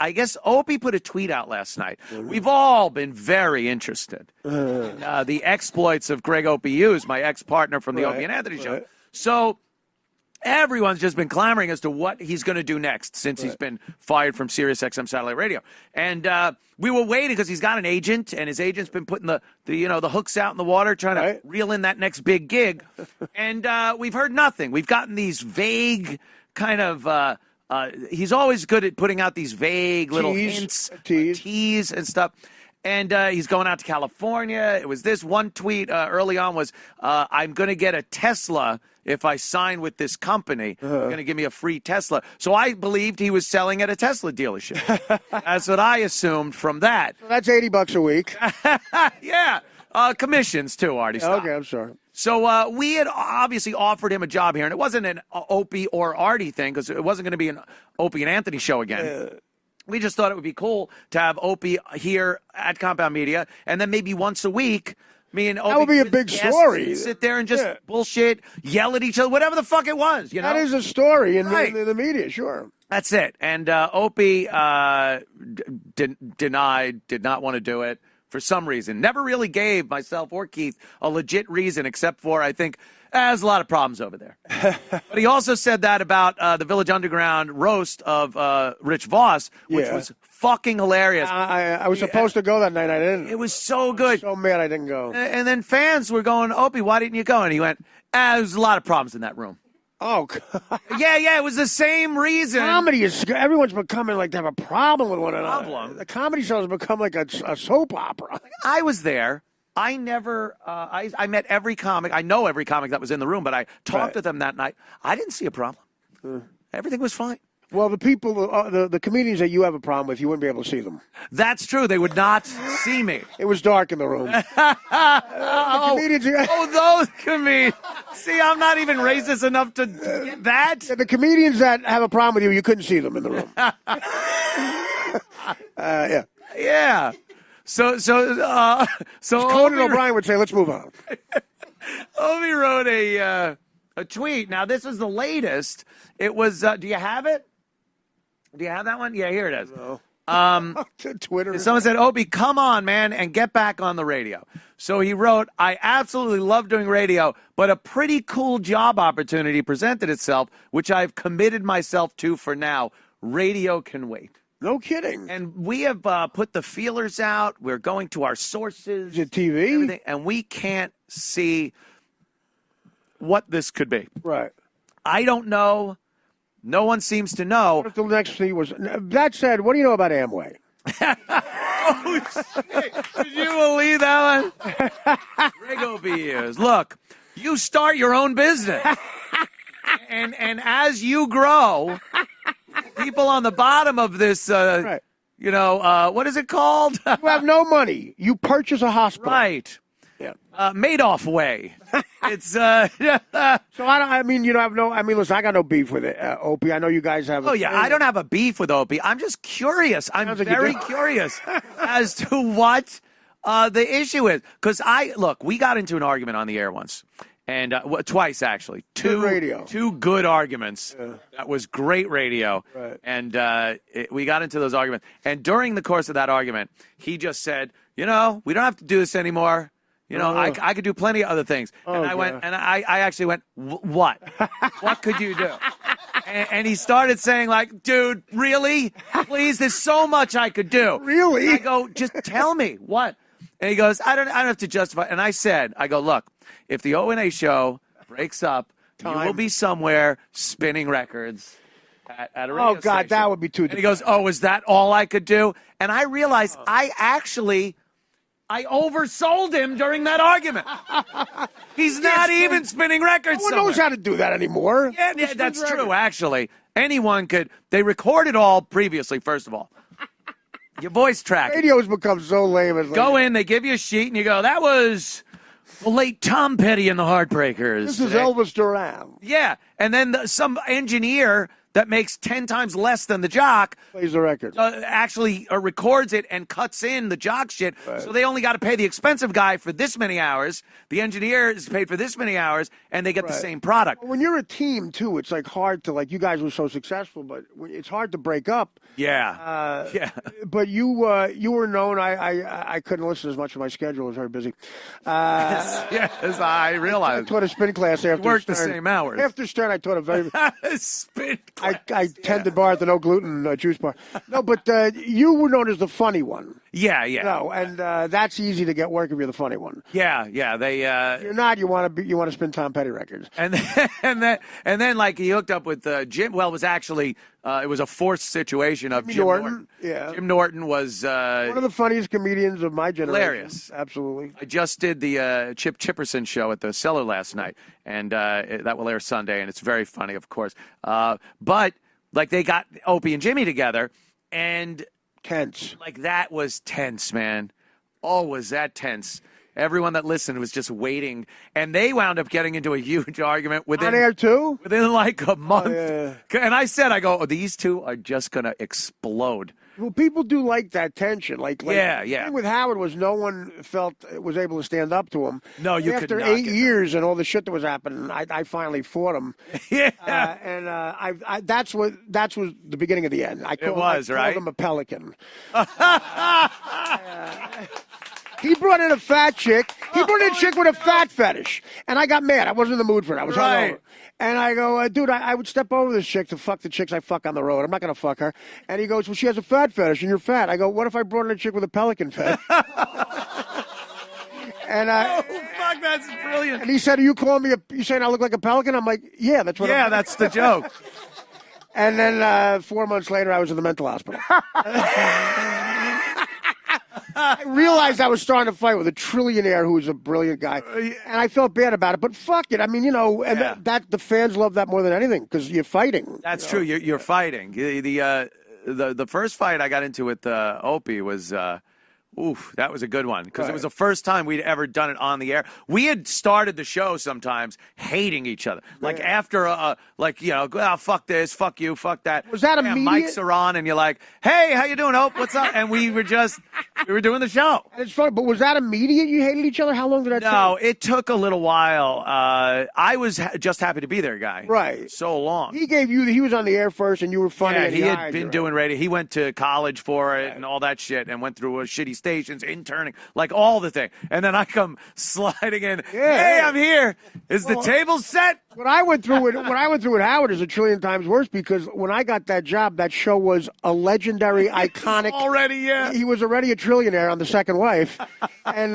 I guess Opie put a tweet out last night. We've all been very interested in the exploits of Gregg Opie Hughes, my ex-partner from the Opie and Anthony show. So everyone's just been clamoring as to what he's going to do next since he's been fired from Sirius XM satellite radio. And we were waiting because he's got an agent, and his agent's been putting the hooks out in the water, trying to reel in that next big gig. And we've heard nothing. We've gotten these vague kind of he's always good at putting out these vague little hints, tease and stuff. And he's going out to California. It was this one tweet early on was, I'm going to get a Tesla if I sign with this company. They're going to give me a free Tesla. So I believed he was selling at a Tesla dealership. That's what I assumed from that. So that's $80 a week. Yeah. Commissions, too, Artie. Stop. Okay, I'm sorry. So we had obviously offered him a job here, and it wasn't an Opie or Artie thing because it wasn't going to be an Opie and Anthony show again. We just thought it would be cool to have Opie here at Compound Media, and then maybe once a week, me and Opie. That would be a big story. Sit there and just bullshit, yell at each other, whatever the fuck it was. You know? That is a story in the media, sure. That's it. And Opie denied, did not want to do it for some reason. Never really gave myself or Keith a legit reason, except for, I think, there's a lot of problems over there. But he also said that about the Village Underground roast of Rich Voss, which was fucking hilarious. I was supposed to go that night. I didn't. It was so good. So mad I didn't go. And then fans were going, Opie, why didn't you go? And he went, there's a lot of problems in that room. Oh, God. Yeah, it was the same reason. Comedy is, everyone's becoming like they have a problem with one another. The comedy show has become like a soap opera. I was there. I never, I met every comic. I know every comic that was in the room, but I talked to them that night. I didn't see a problem. Everything was fine. Well, the people, the comedians that you have a problem with, you wouldn't be able to see them. That's true. They would not see me. It was dark in the room. Those comedians. See, I'm not even racist enough to get that. The comedians that have a problem with you, you couldn't see them in the room. Yeah. So Conan O'Brien would say, "Let's move on." Opie wrote a tweet. Now this is the latest. It was. Do you have it? Do you have that one? Yeah, here it is. No. Twitter. Someone said, "Opie, come on, man, and get back on the radio." So he wrote, "I absolutely love doing radio, but a pretty cool job opportunity presented itself, which I've committed myself to for now. Radio can wait." No kidding. And we have put the feelers out. We're going to our sources. Is it TV? And we can't see what this could be. Right. I don't know. No one seems to know. What if the next thing was... That said, what do you know about Amway? Oh, shit. Did you believe that one? Gregg Opie is. Look, you start your own business. and as you grow... People on the bottom of this, what is it called? You have no money. You purchase a hospital. Right. Yeah. Madoff way. It's So listen, I got no beef with it, Opie. I know you guys have. Oh yeah, I don't have a beef with Opie. I'm just curious. I'm very curious as to what the issue is. Because we got into an argument on the air once. And twice, actually. Two good arguments. Yeah. That was great radio. Right. And we got into those arguments. And during the course of that argument, he just said, we don't have to do this anymore. I could do plenty of other things. And I actually went, what? What could you do? And he started saying, like, dude, really? Please, there's so much I could do. Really? And I go, just tell me. What? And he goes, I don't have to justify. And I go, look, if the O&A show breaks up, you will be somewhere spinning records at a radio God, station. that would be too. And he goes, is that all I could do? And I realized I oversold him during that argument. He's not even spinning records. No one knows how to do that anymore. Yeah, that's true, actually. Anyone could. They record it all previously, first of all. Your voice track. Radio's become so lame. Go in, they give you a sheet, and you go, that was the late Tom Petty and the Heartbreakers. This is Elvis Duran. Yeah, and then some engineer that makes 10 times less than the jock plays the record. Actually records it and cuts in the jock shit. Right. So they only got to pay the expensive guy for this many hours. The engineer is paid for this many hours, and they get the same product. When you're a team, too, it's like hard to, like, you guys were so successful, but it's hard to break up. Yeah. But you were known. I couldn't listen as much of my schedule. I was very busy. Yes, I realized. I taught a spin class after worked Stern. The same hours. After Stern, I taught a very spin class. I tended bar at the no gluten juice bar. No, but you were known as the funny one. Yeah. No, and that's easy to get work if you're the funny one. Yeah. They. If you're not. You want to spin Tom Petty records. And then like he hooked up with Jim. Well, it was actually it was a forced situation of Jim Norton. Yeah. Jim Norton was one of the funniest comedians of my generation. Hilarious. Absolutely. I just did the Chip Chipperson show at the Cellar last night, and that will air Sunday, and it's very funny, of course. But like they got Opie and Jimmy together, and tense. Like that was tense, man. Oh, was that tense? Everyone that listened was just waiting, and they wound up getting into a huge argument within on air too. Within like a month. Oh, yeah. And I said, these two are just gonna explode. Well, people do like that tension. Like yeah. The thing with Howard was no one was able to stand up to him. No, you could not. After 8 years and all the shit that was happening, I finally fought him. Yeah. That's was the beginning of the end. I called him a pelican. He brought in a fat chick. He brought in a chick with a fat fetish. And I got mad. I wasn't in the mood for it. I was hungover. And I go, dude, I would step over this chick to fuck the chicks I fuck on the road. I'm not going to fuck her. And he goes, well, she has a fat fetish and you're fat. I go, what if I brought in a chick with a pelican fetish? And oh, fuck, that's brilliant. And he said, you saying I look like a pelican? I'm like, yeah, that's what I'm that's the joke. And then 4 months later, I was in the mental hospital. I realized I was starting to fight with a trillionaire who was a brilliant guy, and I felt bad about it. But fuck it, I mean, that the fans love that more than anything because you're fighting. That's true. You're fighting. The first fight I got into with Opie was. That was a good one because it was the first time we'd ever done it on the air. We had started the show sometimes hating each other. Like after, fuck this, fuck you, fuck that. Was that immediate? Mics are on and you're like, hey, how you doing, Hope? What's up? And we were doing the show. And it's funny, but was that immediate? You hated each other? How long did that take? No, it took a little while. I was just happy to be there, guy. Right. So long. He was on the air first and you were funny. Yeah, he had been doing radio. He went to college for it and all that shit and went through a shitty stations, interning, like all the thing. And then I come sliding in. Hey, I'm here. Is the table set? What I went through with Howard is a trillion times worse because when I got that job, that show was a legendary, iconic. Already, he was already a trillionaire on the second wife, and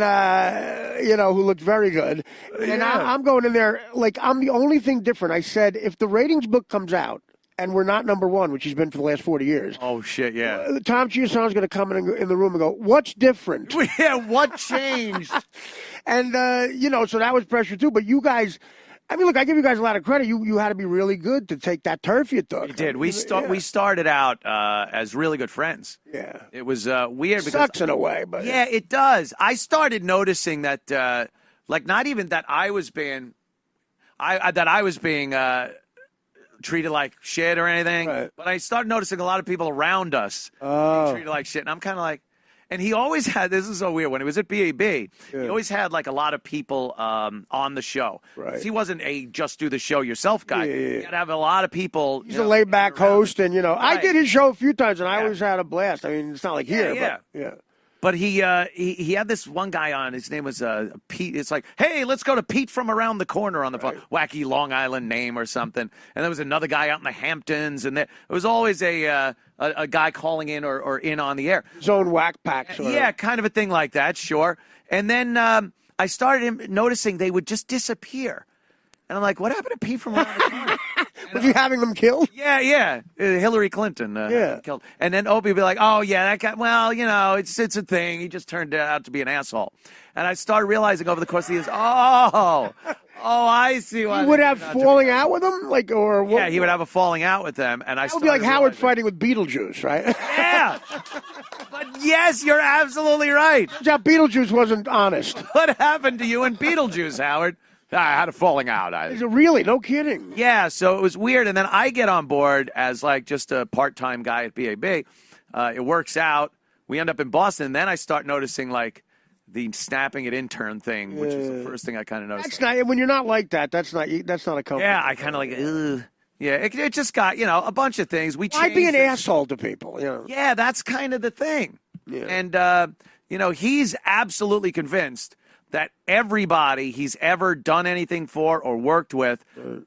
who looked very good. And I'm going in there like I'm the only thing different. I said if the ratings book comes out. And we're not number one, which he's been for the last 40 years. Oh, shit, yeah. Tom Chiassano's going to come in the room and go, what's different? Yeah, what changed? And, so that was pressure, too. But you guys, I mean, look, I give you guys a lot of credit. You had to be really good to take that turf you took. We did. We started out as really good friends. Yeah. It was weird. It sucks in a way. But yeah, it does. I started noticing that, not even that I was being treated like shit or anything, but I started noticing a lot of people around us being treated like shit, and I'm kind of like, and he always had, this is so weird, when he was at BAB, he always had like a lot of people on the show. Right. He wasn't a just do the show yourself guy. He had to have a lot of people. He's a laid back host, and I did his show a few times, and I always had a blast. I mean, it's not like here, but But he had this one guy on. His name was Pete. It's like, hey, let's go to Pete from around the corner on the phone. Wacky Long Island name or something. And there was another guy out in the Hamptons, and there was always a guy calling in or in on the air. His own whack pack. Yeah, kind of a thing like that, sure. And then I started noticing they would just disappear. And I'm like, what happened to Pete from around the corner? Was he having them killed? Yeah. Hillary Clinton killed. And then Opie would be like, oh, yeah, that guy, well, it's a thing. He just turned out to be an asshole. And I started realizing over the course of the years, I see why. He would have falling out with them? Or what? Yeah, he would have a falling out with them. And that would be like Howard fighting with Beetlejuice, right? Yeah. But yes, you're absolutely right. Beetlejuice wasn't honest. What happened to you and Beetlejuice, Howard? I had a falling out. Is it really? No kidding. Yeah, so it was weird. And then I get on board as like just a part-time guy at BAB. It works out. We end up in Boston. And then I start noticing like the snapping it intern thing, which is the first thing I kind of noticed. That's not, when you're not like that, that's not a comfort. Yeah, I kind of like, ugh. Yeah, it just got, a bunch of things. Why be an asshole to people? Yeah, that's kind of the thing. Yeah. And, he's absolutely convinced that everybody he's ever done anything for or worked with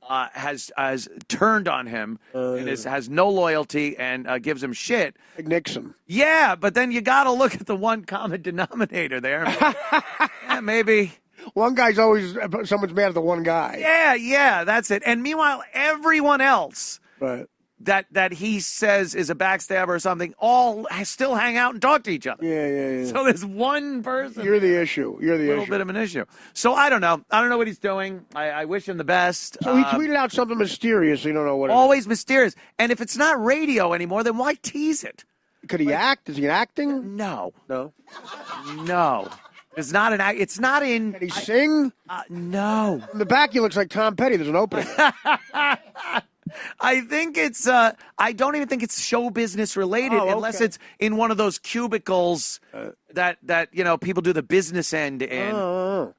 has turned on him and has no loyalty and gives him shit. Like Nixon. Yeah, but then you got to look at the one common denominator there. Yeah, maybe. One guy's always, someone's mad at the one guy. Yeah, that's it. And meanwhile, everyone else right. that he says is a backstabber or something, all still hang out and talk to each other. Yeah. So there's one person. You're the issue. A little bit of an issue. So I don't know. I don't know what he's doing. I wish him the best. So he tweeted out something mysterious. You don't know what it is. Always mysterious. And if it's not radio anymore, then why tease it? Could he act? Is he acting? No. No. It's not an act. It's not in. Can he sing? No. In the back, he looks like Tom Petty. There's an opening. I think it's. I don't even think it's show business related, unless it's in one of those cubicles that people do the business end in. Who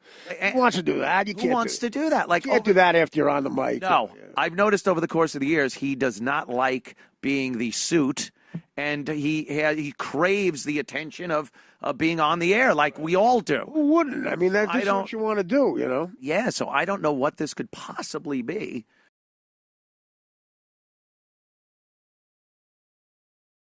wants to do that? You can't. Who wants to do that? Like, you can't do that after you're on the mic. No, I've noticed over the course of the years he does not like being the suit, and he craves the attention of being on the air, like we all do. Who wouldn't? I mean, that's what you want to do, Yeah, so I don't know what this could possibly be.